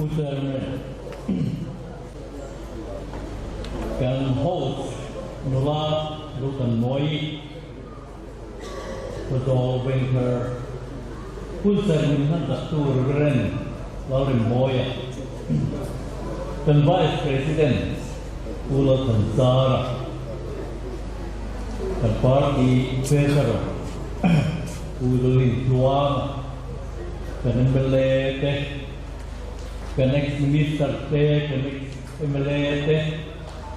Putermen kan host nula lukan moi Puto winter Putermen han datur ren lauren moya kan vice president Ula Tansara kan party treasurer Ululin Tuana kan MLA kan ex-minister kan ex-MLA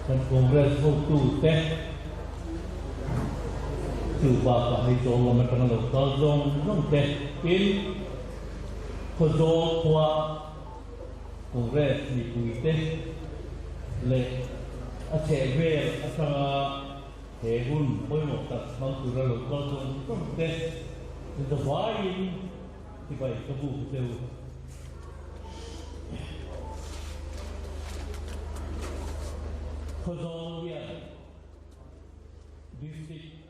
kan Kongres Hotu Cuba kahit orang mereka lokal zong in kozo kuah Kongres ni kuite le achever asanga hehun poi moktas mangkura lokal zong the why tiba kabu teu Kozolia district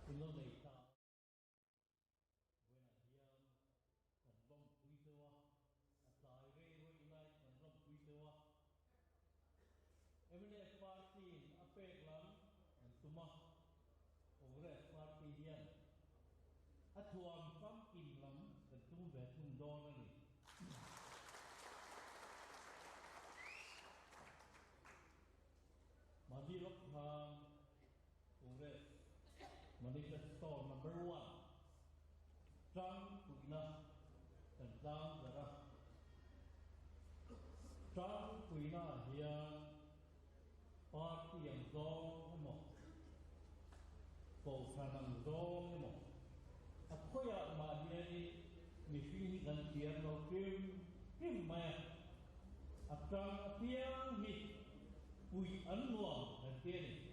Indonesia Manifesto number 1 Trump Puina tentang darah Trump Puina yang parti yang zong emo kau kanang zong emo apa ya dia ni misi dan dia no kim maya akan tiang mi pui anuang dan dia ni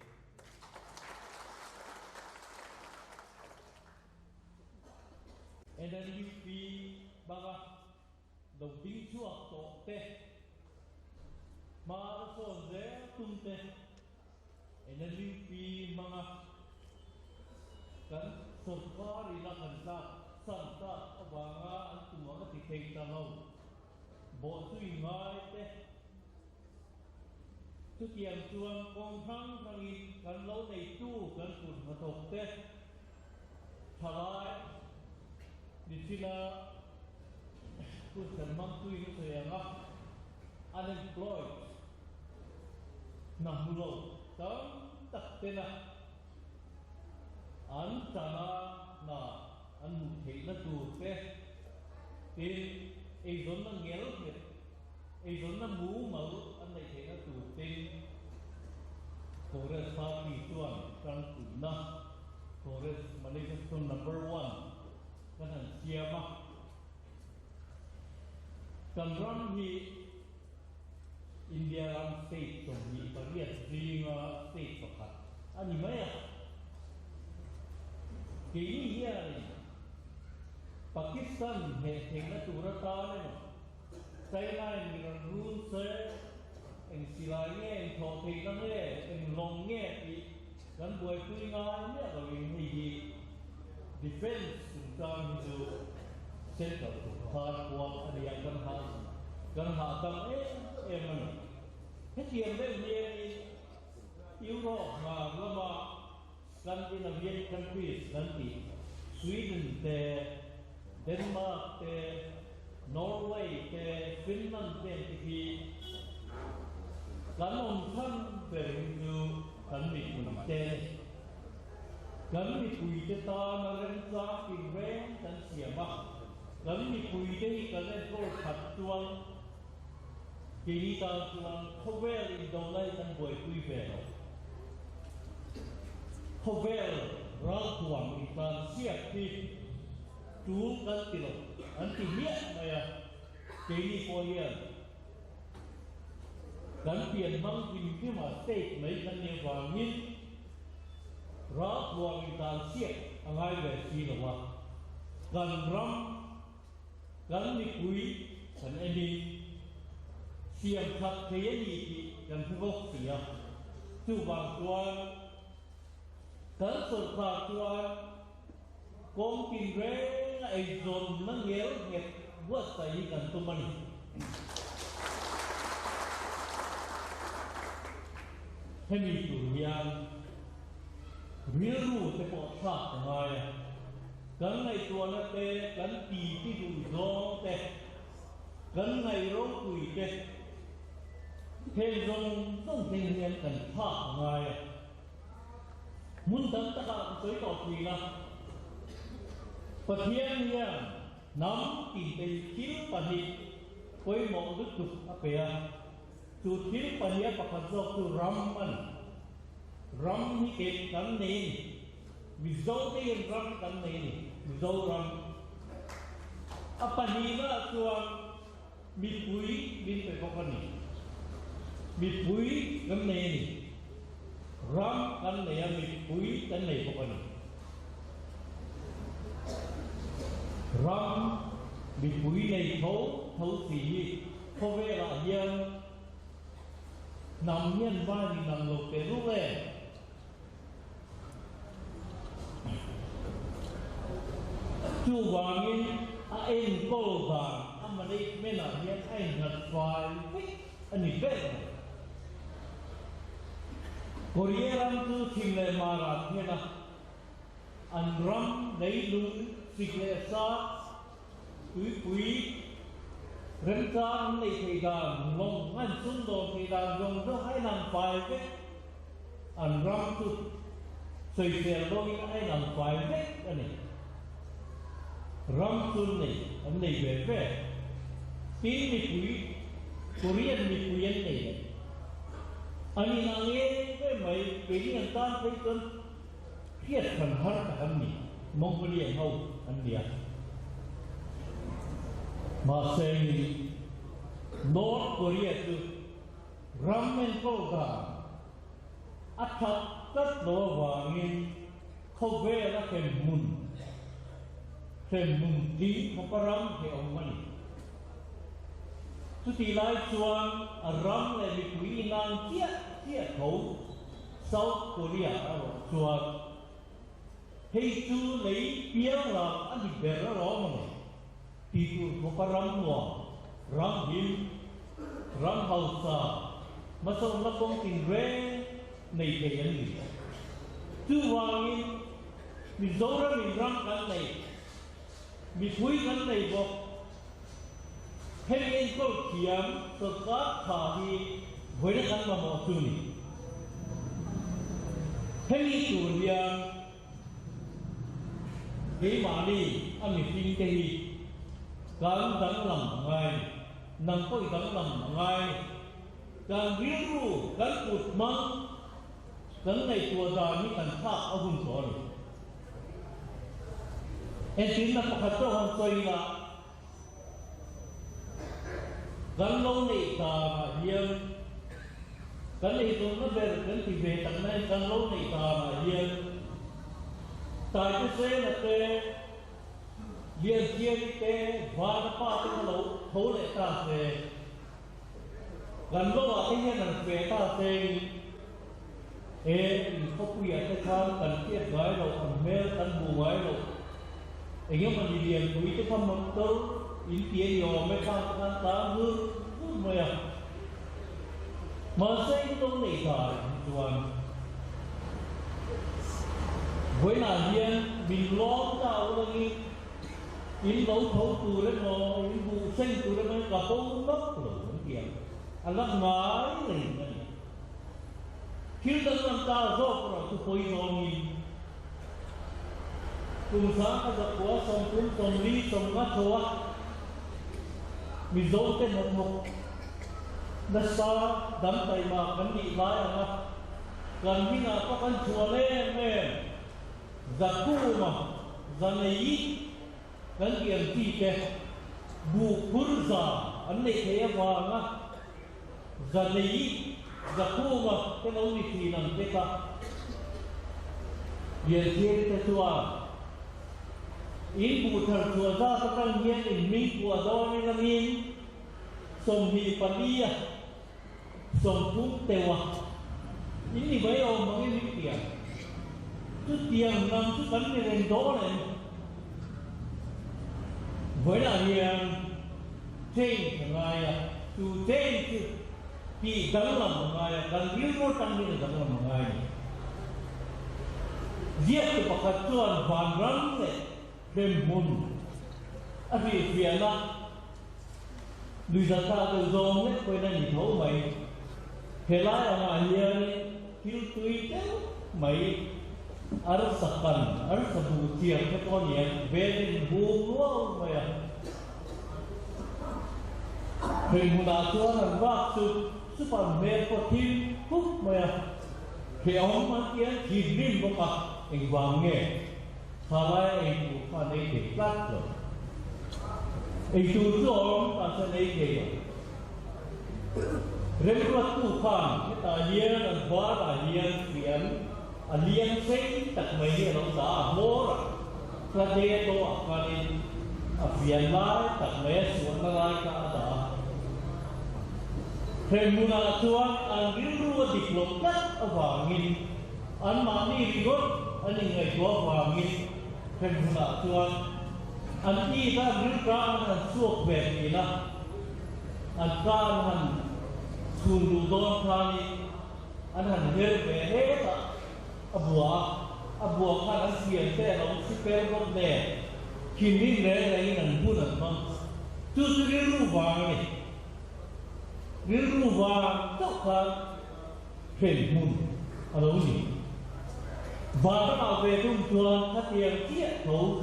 and then you be baga the big two of te mar so there tumte and then you be mga kan sarkari na kansa santa abanga ang tumaga tikay tamaw bo tu ingai te tu tiang tuang kong hang kangin kan lau nei tu kan kun hatok te thalai di sila kusan mangtui itu yang unemployed namulo tam tak tena antana na anu hela tu te zon na ngel zon na mu mau anai hela tu te Kongres Parti tuan kan kuna Kongres Manifesto number 1 kan siapa kan ram hi India ram state so hi pariat dinga state pakat ani maya kini dia Pakistan hengna turata ne China ni run se en silaiye en thothei na ne en longe ti kan boi tuinga ne ga hi defense kan itu center hard kuat ada yang kan hakam mana kesian deh dia ni Europe lama Scandinavian countries nanti Sweden Denmark Norway Finland thì kan kan itu kan kan di kuite ta na ren sa ki ren kan siama kan di kuite kan ko khat tuang ki ta tuang khovel in dolai kan boi kui ve khovel ra tuang in tan siap ki tu kan tilo anti hiat maya ki ni poyan kan pian mang ki ma state mai kan ni wangin rác buang tan siết angai về si là hoa gần ram gần đi quý gần em đi xiêm thật thế gì thì gần thu gốc xỉa chu vàng tuan gần sột vàng tuan con kim rê ai dồn nó nghèo nghẹt vớt tay gần tụi mình ให้มีสุริยันเรียรู้แต่ปอดชาติไงกันในตัวนั้นแต่กันตีที่ดูร้องแต่กันในร้องคุยแต่เฮงรงต้องเฮงเรียนกันชาติไงมุนตั้งตาสวยต่อทีนะปะเทียนเนี่ยน้ำกินเป็นคิ้วปะนิคอยมองลึกจุกอะเปียจุดคิ้วปะเนียปะคันโซคือรำมันรำที่เก็บกันนี่มิโซที่ยังรำกันนี่มิโซรำอะปะนีน่ะตัวมีปุ๋ยบินไปพวกกันนี่มีปุ๋ยกันนี่รำกันนี่มีปุ๋ยกันนี่พวกกันนี่รำมีปุ๋ยในเขาสีเพราะเวลาเยี่ยมนำเงี้ยนว่านี่นำลงไปรู้เลยจู่วางนี้เอ็นโก้บางทำมาได้ไม่หนาเงี้ยไอ้หนักไฟอันนี้เป็นโคเรียรันตู้ทิมเลยมาราเนี่ยนะอันรำได้ลุงสิเลสาปุ๋ยเรื่องการในเทดานลงงั้นสุนโดเทดานลงต้องให้นำไฟเว้อันรำตุใส่เสียลงให้นำไฟเว้อันนี้รำตุนี่อันนี้เว้ปีมีปุ๋ยโคเรียนมีปุ๋ยอันนี้อันนี้นางเอ๋เว้ไม่เป็นอย่างการไปจนเครียดขันหัดอันนี้มองไปเรียนเขาอันเดียวมาเซ็งนอร์ทโคเรียคือรัมเมนโปรแกรมอัฐตัดโลวางินเขาเวลาเข็มมุนดีเขาปรำให้เอามันสุดที่ไล่ชวนรัมเลยมีคุยนางเที่ยเขาเซาท์โคเรียชวนให้จูเลยเปียรังอันนี้เบรร้องมันที่ตัวเขาปรำหัวรำหินรำเฮาซามาส่งนักบงติงเร่ในเดียนนี้จู่วางนี้มีโซระมีรำกันในมีคุยกันในบอกให้เองก็เขียนสกัดขาดีไว้ในกันมาหมดจุนี่ให้มีส่วนอย่างที่มาดีอันนี้จริงจริงการดังลำไงนั่งก็ดังลำไงการเรียนรู้การอุดมันการในตัวดานี้การภาคเอาหุ่นก่อนเอ็นจินนักขัดตัวหันใจละการลงในตาเยี่ยมการในตัวนั้นเป็นการที่เวทันในการลงในตาเยี่ยมตายจะเสียนะเตเลี้ยงเชียร์เตะวาดป้าที่เขาเขาเลยตาเสียกันโลกที่เนี่ยนั่นเสียตาเสียเขาเปลี่ยนจะทำกันเทียบไว้เราคนเมลกันบูไว้เราอย่างเงี้ยมันเรียนคุยจะทำมันตัวอินเดียยอมไม่ทำกันตามมือไม่อะมาเสียตรงไหนกันจวนเวลาเรียนมีล้อเจ้าอะไรงี้อินเราเขาตัวเล็กน้อยอินบูเส้นตัวเล็กน้อยกับเขานักหลงเกี่ยวอันละหมายเลยนั่นคิดตั้งแต่ตาโซ่เราทุกคนยอมมีกลุ่มสามก็จะขวาส่งคุ้มส่งลีส่งนัดทัวมีโซ่เต้นหมดนักสาวดำใจมากันดีหลายนะกันที่น่าก็กันชัวเล่นจะกู้มาจะในกันเกี่ยงที่แกบุกคุรซาอันนี้เทียบว่านะจะในจะกู้มาเป็นเอาวิธีนั้นเด็กเยี่ยเทียบแต่ตัวอินบุตรตัวซาต้องเยี่ยอินมีบัวดอนในละมินสมหีปนียสมทุกเทวะอินนี่ไม่เอาไม่มีเกี่ยทุกเตียงนั่งทุกคนในเรื่องโดนเลยเวลาเรียน train ngaya to train to pi danglam ngaya dan ilmu tangni danglam ngaya dia tu pakat tuan vanram le demun abi fiana luizata tu zong le koi na ni thau mai helai ama hian hil tuite mai ar sakan ar sabu tiang ke ton ye ben bu lo mai Hei muna tuan an wak su supan me ko tim huk maya he ong ma tian ki lim bo ka eng wang nge halai eng bu ka nei ke plat lo eng tu zong ta sa nei ke ren ko tu khan ta yen an ba ta yen fian an yen sei tak mai ye lo da mo ra la de to ka ni a fian lai tak mai suan lai ka da Hei muna tuan an rindu diklokat awangin an mani rigot an ingai tua awangin hei muna tuan an ita rindu an suok bekina an kan han sundu don kani an han her beheta abua kan an sian te long sipel got ne kini ne lai nan bunan mang tu rindu awangin Rindu vàng tất cả hình mùn ở đâu nhỉ? Và các bảo vệ trung tuần các tiền tiết thấu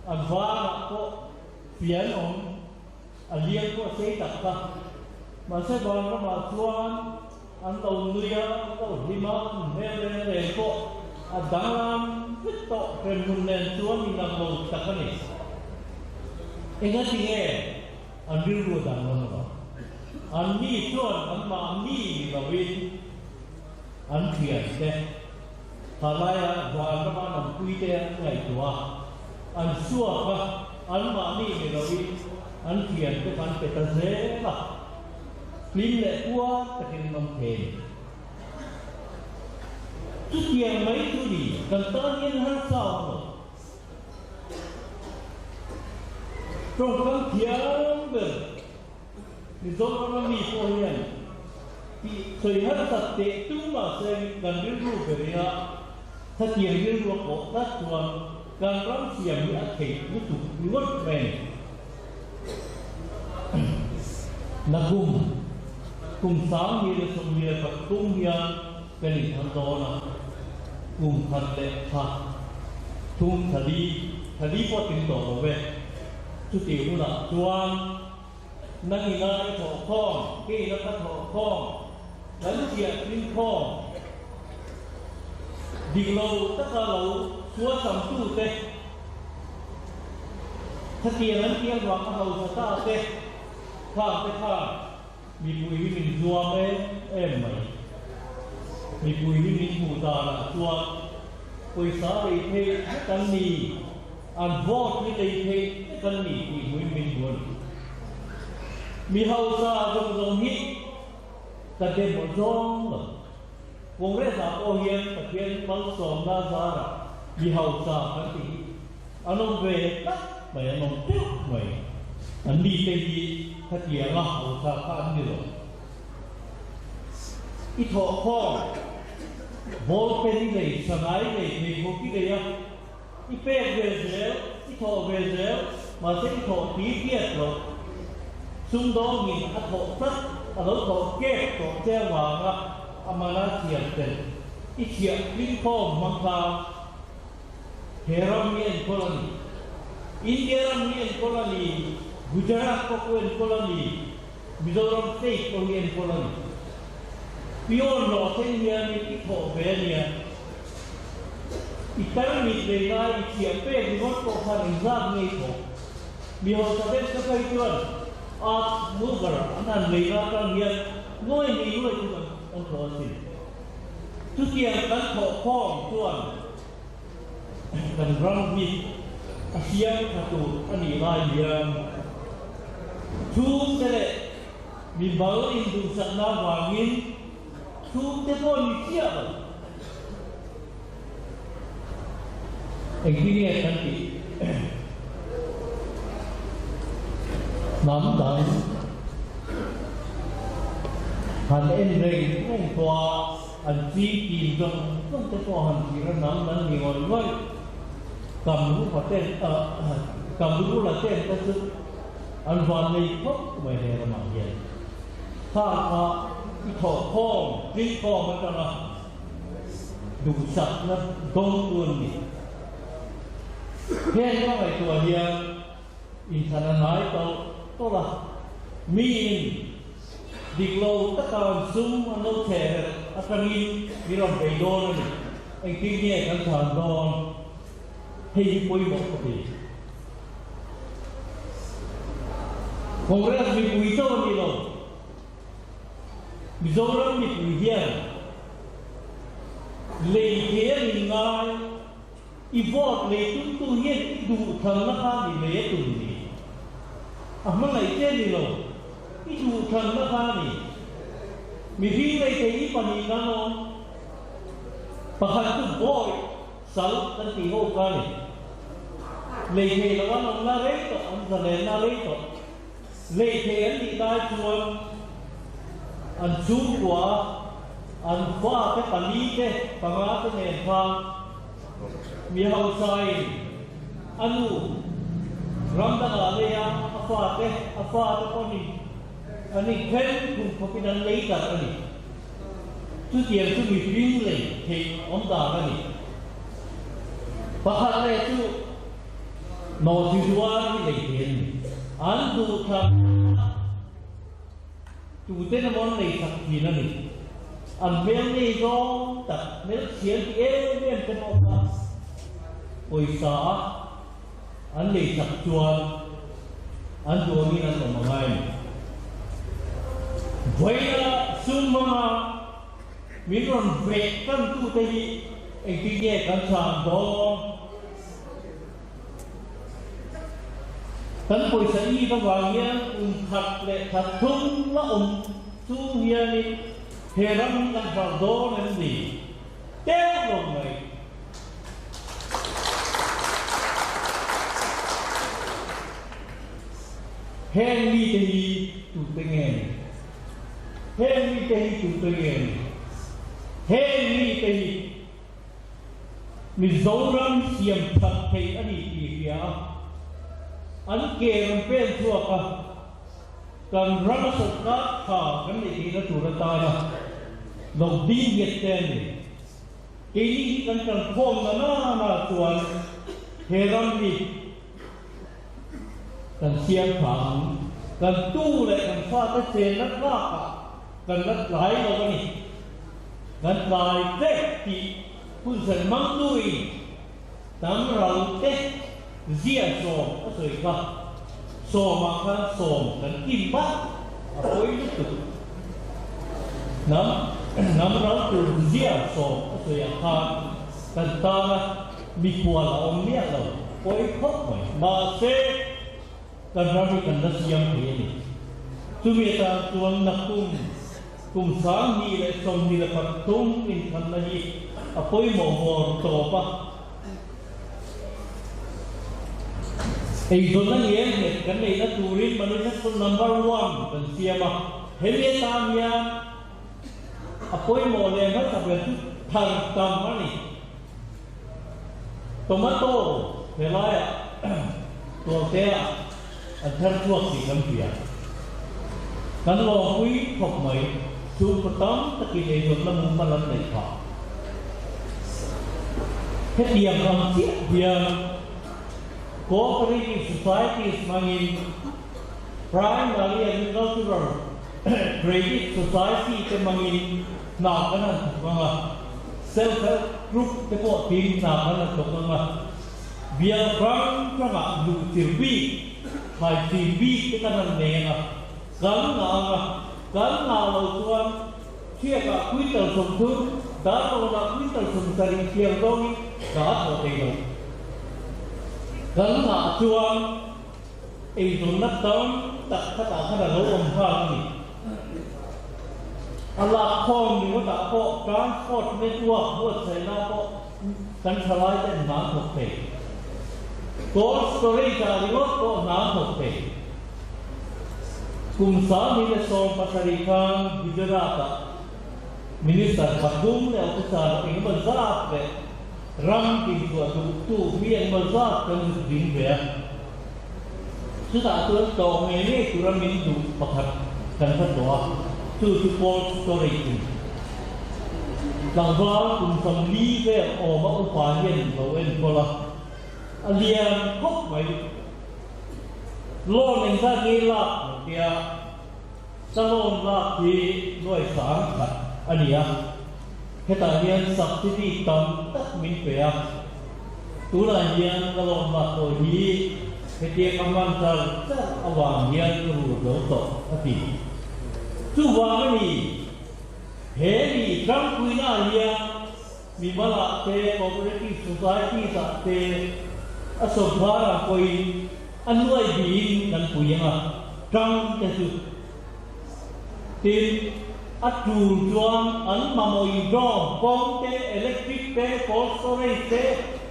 anh vàng có phiền ông anh liên có xây tập cả mà sẽ vàng các bảo tuần anh đầu nuôi anh đầu đi mang lên lên có anh đang làm hết tọ hình mùn lên tuần mình làm đầu tất cả này anh nghe tiếng nghe anh rindu đang làm đó anh mi tuan anh mà mi là vì anh thiền đấy, thà lại và các bạn làm quy chế ngày tuổi anh xua cả anh mà mi là vì anh thiền cái phần cái tâm thế mà linh lệ qua cái hình nông thề chút tiền mấy thứ gì cần tất nhiên hơn sao rồi trong các thiền về thì do nó mi phô hiền thì thời hết thật tệ chúng mà xem gần đến ruột về đây thật tiền đến ruột của các tuần gần lắm xiềng như thể như tụt nuốt bền là cùng sáng như là sông như Phật cung như cái này thằng đó là cùng thật lệ thật thung thật đi có tiếng đổ về chút tiểu là tuan năng hình ai thọ con, cái nó cắt thọ con, đánh chuyện linh con, đi lâu tất cả lâu xóa sầm tu tê,ถ้าเกี่ยวนั้นเกี่ยวกับเราจะตาเตะข้าไปข้ามีปุยมีจัวเอ็มไหมมีปุยมีหูตาละจัวปุยสาไปเทกันนีอันวอดไม่ได้เทกันนีที่มุ้ยมีบวนมีเฮาซาจงฮิตะเดมจงวงเรศาโอเฮียนตะเกียนมังสมนาซาระมีเฮาซากันตีอันนงเวตักไปอันนงเตี้ยไปอันนี้เตยีถ้าเกี่ยวกับเฮาซาข้ามเดือดอีทอข้อบอลเป็นเลยสลายเลยมีพวกที่เลยอีเป้เวเซลอีทอเวเซลมาเส้นทอตีเทียดหรอกซุ่มดองมีอัฐสักอัฐทอเก็บทอแจ้งวางอ่ะอามาลาเทียนเป็นอีเทียลิ้นพ่อมังคาเฮรัมเมียนโคลนีอินเดียรัมเมียนโคลนีกุจราตก็เป็นโคลนีมิโซรัมสเตทก็เป็นโคลนีพิโอนโรเซนเนียมีที่โถเวเนียอีกตั้งมีเลยนะอีเทียเป้ที่วัดโตพันธุ์ซาเมย์โถมีหัวสะเด็ดสักไอ้ตัวอามูกระอันนั้นเลยนะตั้งเฮียน้อยมีด้วยทุกคนต้องขอสิทุกอย่างนั้นขอข้อส่วนกันรังมีอาเซียนขัดตัวอันนี้ลายเยี่ยมทุกเสด็จมีบาลอินดูสัตว์น้ำวางินทุกเทพมีเที่ยวเอ็งที่นี่กันที่ nắm đắng hẳn em rình anh qua anh chỉ kìm rằng không thể qua hẳn chỉ ra nắm đắng thì ngồi ngồi cầm lúc mà tên cầm lúc là tên ta sức anh hoàn này khóc mày này là mạng gìถ้าที่ถอดข้อที่ข้อมันจะนะดูสัตว์นะตรงตัวนี่แค่ว่าไอ้ตัวเดียวอินทนายตัวละมีดิโลตะการซุ่มอันนู้นแทนอัตมินมีเราไปโดนนี่ไอ้ที่เนี่ยกันทานโดนให้ปุยบอกก็ดีของเรามีปุยโซ่นี่เรามีโซ่เรามีปุยเดียวเลยเทียนง่ายอีวอดเลยตุ้งเงี้ยดูทางนักข่าวนี่เลยตุ้งนี่มันไหนเจ้านี่เราอีดูทางนักข่าวนี่มีที่ไหนที่อีปนีนั่นเราประคันตุ้งบ่อยสาวตั้งตีโหกันนี่เลยเทียนเราว่ามันน่าเล่นต่ออันแสดงน่าเล่นต่อเลยเทียนที่ได้ชวนอันชูกว่าอันฟ้าเป็นปนีเจ้ปังอาเป็นเองฟังมีเฮาไซอันนู้รำดังอะไรอ่ะอาฟ้าเป็นคนนี้อันนี้เพื่อนคุณเขาเป็นอะไรกันอันนี้ทุกอย่างทุกมีฟิ้งเลยเห็นอมตากันนี่ปะฮะอะไรทุกนอจิตวานี่เลยเห็นอันดูทำจูเต้นมันเลยสักทีนั่นนี่อันเมียนี่ก็ตัดเนื้อเสียงเอ๊ะเมียนเป็นอะไรโอ้ยสาอันเลยสักจวนอันตัวนี้นั่นก็มาไงเวลาซุ่มมามีรอนเวกกันตู้ตีไอ้ที่แยกกันสามดอกทั้งปุยสีระหว่างเนี้ยขัดและขัดทุ่งละสู้เฮียนี่เฮรัมกันฝากโดนนั่นดีเต้ลงไปเฮงมีแต่ฮีตุเตงเฮงมีแต่ฮีตุเตงเฮงมีแต่ฮีมีโซรัมเสียมทักเทอันนี้ปีเดียวอันเกมเป็นทั่วกันการรักษาขากันในที่นั้นถูกตายนะเราดีเหยียดเต้นทีนี้กันกันพงมาหน้าส่วนเฮรัมดีกันเชียงขังกันตู้เลยกันฟาดเซนนักล่ากันนักหลายเรากันนี่กันหลายเด็กที่คุณเสนมังดุยตามเราเด็กเสียโซมก็สวยครับโซมากันโซมกันกินบ้าเอาไปยุติน้ำเราตัวเสียโซมก็สวยครับกันตามีขวดเราเมียเราไปพบไหมมาเสกันเรามีกันนักเสียงเพลงทุเมียตาตัวนักกุมสามีและทรงมีและพัดตุ้มอินทันนี้เอาไปหมอโตปะไอ้ตัวนั้นเนี่ยเหตุกันในนักทูริสมันเป็นคน number one เป็นเสียมาเห็นยังตามยังเอาไปหมอเลยเขาจะเป็นทางตามมันนี่โตมาโต้เวลาตัวเจ้าอันทั้งพวกสิ่งนั้นเปลี่ยนกันรอคุยพบไหมชูกระต้อมตะกี้ในดวงละมุนมาลันในข่าวแค่เดียมคำเสียเดียมcooperative societies mangin primary agricultural credit society te mangin na kana mga self help group te po team na kana to mga bia prang pranga lu tirbi hai tirbi te kana nenga kan na lo tuan chia ka kuital som thu da ko na kuital som sari kia dong da ho te loกันหาจวงไอ้ตัวนักต้นตัดขนาดรู้องค์พระนี่อัลลาห์คงมีว่าตาโปการโคตรในตัวหัวใจหน้าโปกันทลายแต่หนาหกเตะโกสตอรี่จาริวโกหนาหกเตะ cùng xã mình là song pasari khang Gujarat minister Bagum le officer in Mazat le ram ki tu mian Mazat kan din be sudah tu to me ni turan min du pakhat kan phat doa tu pol story lang va cùng som li ve o ma o pa yen lo en pola alian khop mai lo nen sa ni la dia salon la ki loi sang khat ania heta hian subsidy tam tak min pe a tu la hian salon la to hi heti kaman sal cha awang hian ru lo to ati chu wa ni he ni tram kuina hian mi mala te cooperative society sa te asobhara koi anwai bin kan puyanga tram te su tin atu chuan an mamoi dom pom te electric te cold storage te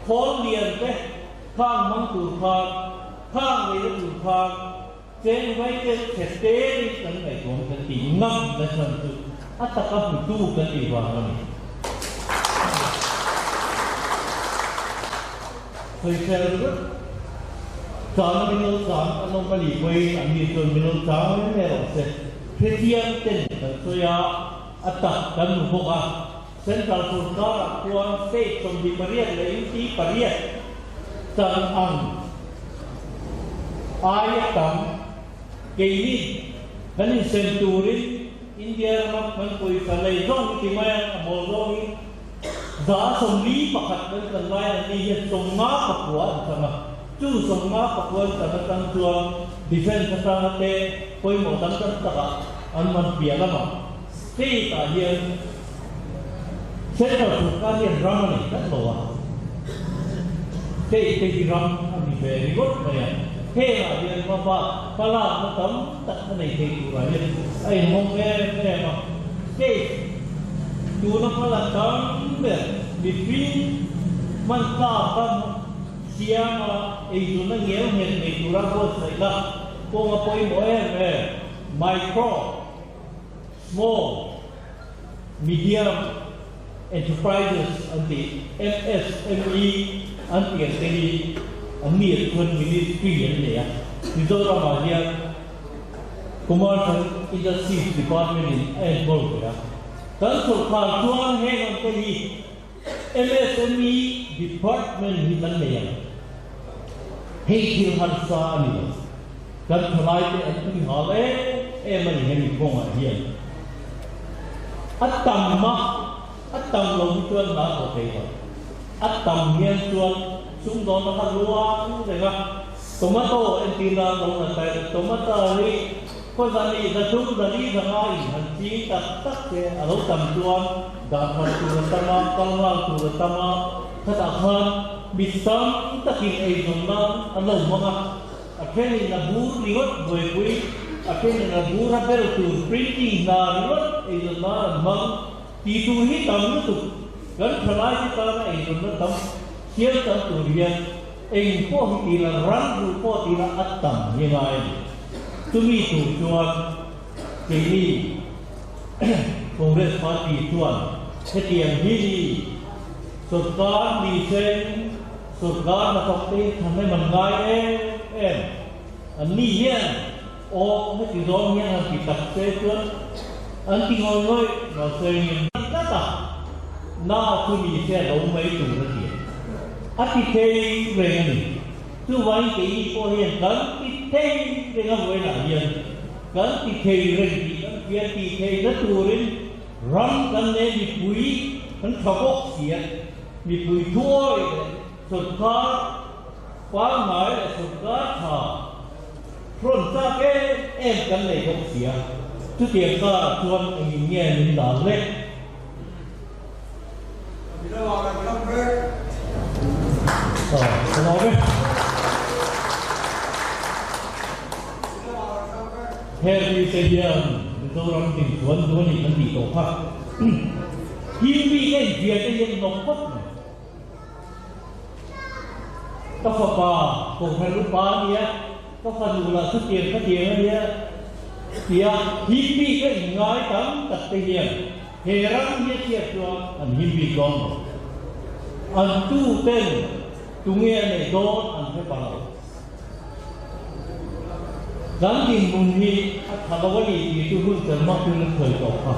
coal lian te khang mang tu khang le tu khang chen vai te te ni kan ngai dom kan ti ngam la san tu ataka tu kan ti wa ni khoi ser ru san minul san anom kali koi an ni chon minul san ne ro se Phetian ten soya atak dan buka Central Surkar Kuan State from di Pariat le inti Pariat sang ang ayatam keini kanin centurin India mak man koi salai zon ti maya amoloi za somli pakat dan kanlai ni ye somma pakwa sama chu somma pakwa sama tang chuan defense sa te koi mo tam tam taka an man bia lama te ta hian Central Surkar hian ramani kan lowa te ram ani very good maya he la hian ma ba pala ma tam tak nei te tu ra hian ai mong me ma te tu na pala tam be between man ta tam siama ei tu na ngel hen nei tu ra ko sai la ko ma poi mo micro small medium enterprises anti MSME anti SME anti tuan ministry ni ya itu ramai dia commercial industry department in Edinburgh ya dan Surkar tuan heng anti MSME department ni mana ya hei harsa ni dan mulai dari hal mani hemi kong hian atam lo tuan na ko te atam hian tuan sung do na luang de ga tomato entina lo na tai tomato ri ko zani da sung zani da ngai han chi tak ke alo tam tuan da man tu tama kangla tu tama kata khan bisam takin ei donna alo mga akheni na bur riot boy boy akheni na bur ha pero tu printing na riot ei donna mang ti tu hi tam tu gan khalai ti ta na ei donna tam hiel tam tu rian ei po hi ti la ran ru po ti la atam ye ngai tu mi tu chuan ke ni Congress Party chuan hetiang hi ni Surkar ni sen Surkar na tok te thamai man ngai em anh ni hian o cái gì đó hian anh chỉ tập xe chuan anh ti ngồi ngồi nó xe nhìn tất cả na tu mi xe lâu mấy tu nó gì anh ti thế về này tu vậy cái gì có hian gần ti thế về nó về là hian gần ti thế về thì gần kia ti thế rất tu lên ram gần này bị bụi hắn thọ bốc xiết bị bụi thua Surkar quá nói là Surkar thọ Rôn ra cái em cần lấy không xỉa Trước tiên ta chuan anh nghe mình đã lệ nói với theo như thế hiền tôi đang tìm chuan thì nó bị tổ khác hiên bị cái việc cái hiên nộp bất ta phải bà cũng phải lúc bà nhé có phần là xuất tiền phát tiền đấy tia hibi cái ngai tam tất te hiền herang ye tia chuan an hibi gom an tu ten tu nghe này đó an phải bảo gắn tin mùng hi thằng có gì thì tu hôn chân mắc tu nó khởi tổ ha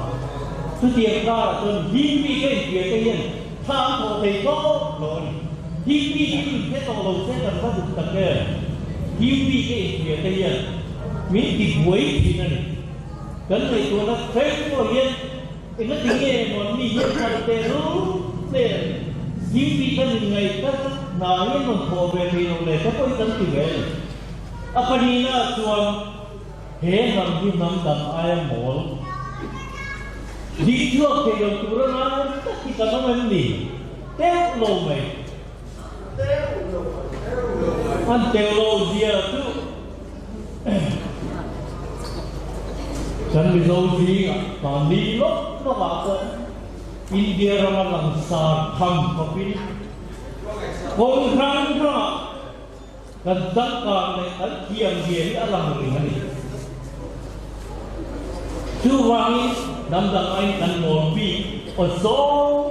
tu tiệt ra tuần hibi cái việc cái hiền tham thọ thầy có rồi hibi cái thế tổ đầu thế cần phải được tập cái hibi cái việc cái hiền miễn thì quấy thì này cần phải tu nó phép của hiền thì nó tiếng nghe mà mi hiền thành tề rú để hibi cái ngày các nào hiền còn thọ về thì nó để các cái cần thì về apa ni na tuan he nam di nam dam ayam mol di chuak ke yang turun na kita naman ni teo lo mai an teo lo dia tu kan bi lo dia ta ni lo no ba ko India ramai langsar tham kopi kong krang krang kan zakar ne al kiam dia alam ringani tu wangi dam dam ai kan mo pi o so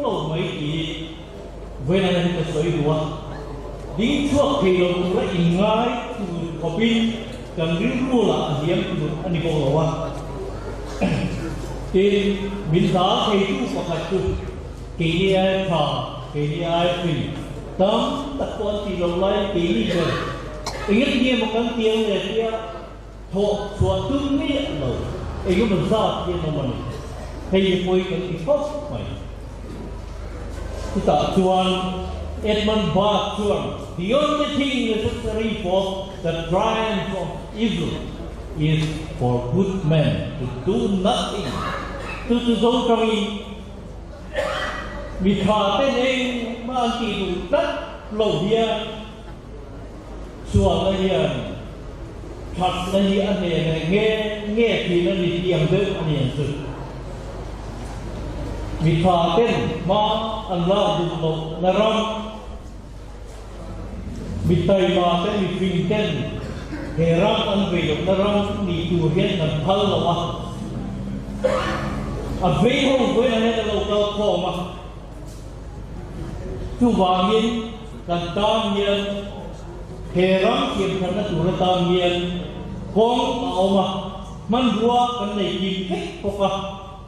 no mai ki vena ne ka soi dua ding chuak ke lo tu ra ingai tu kopi kan ring lu la diam tu ani ko lo wa tin min da ke tu pakhat tu ke ni ai tha ke ni ai pi tam tak kon ti lo lai ke ni je ingin dia makan tiang dia thọ suatu ni lo ingin berzat dia nomor hay koi kan ikut mai kita tuan Edmund Burke tuan the only thing necessary for the triumph of evil is for good men to do nothing to go kami mikha tên anh mà anh chỉ đủ tất lâu dia suara dia thật là gì anh này nghe thì nó bị tiềm thức anh này sự vì thà tên mà anh la dùng một là rong vì tay mà tên vì phình tên hệ rong anh về được là rong đi chùa hiện làm thơ là mà à về không với anh ấy là lâu lâu khổ mà chú vàng nhiên cần tam nhiên herang kiam kana turata mian kong aoma man dua kan nei kim ke koka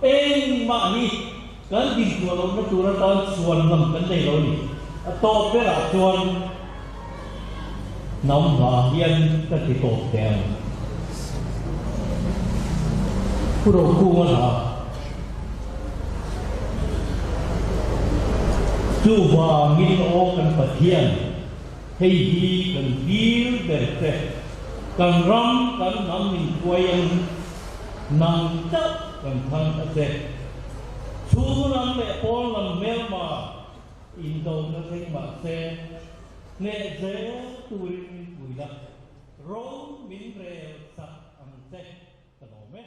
eng ma ni kan din tu lo na turata suan lam kan nei lo ni to pe ra chuan nam ha hian ta ti to tem puro ku ma ha tu wa ngin o kan pathian hay gì cần hiểu về thế cần rong cần nắm mình quay nằm chấp cần thăng ở thế chú nằm để con làm mèo mà in đâu nó thấy mà thế nè dễ tuổi bùi đất rong mình rè sạch ăn thế cái đó mấy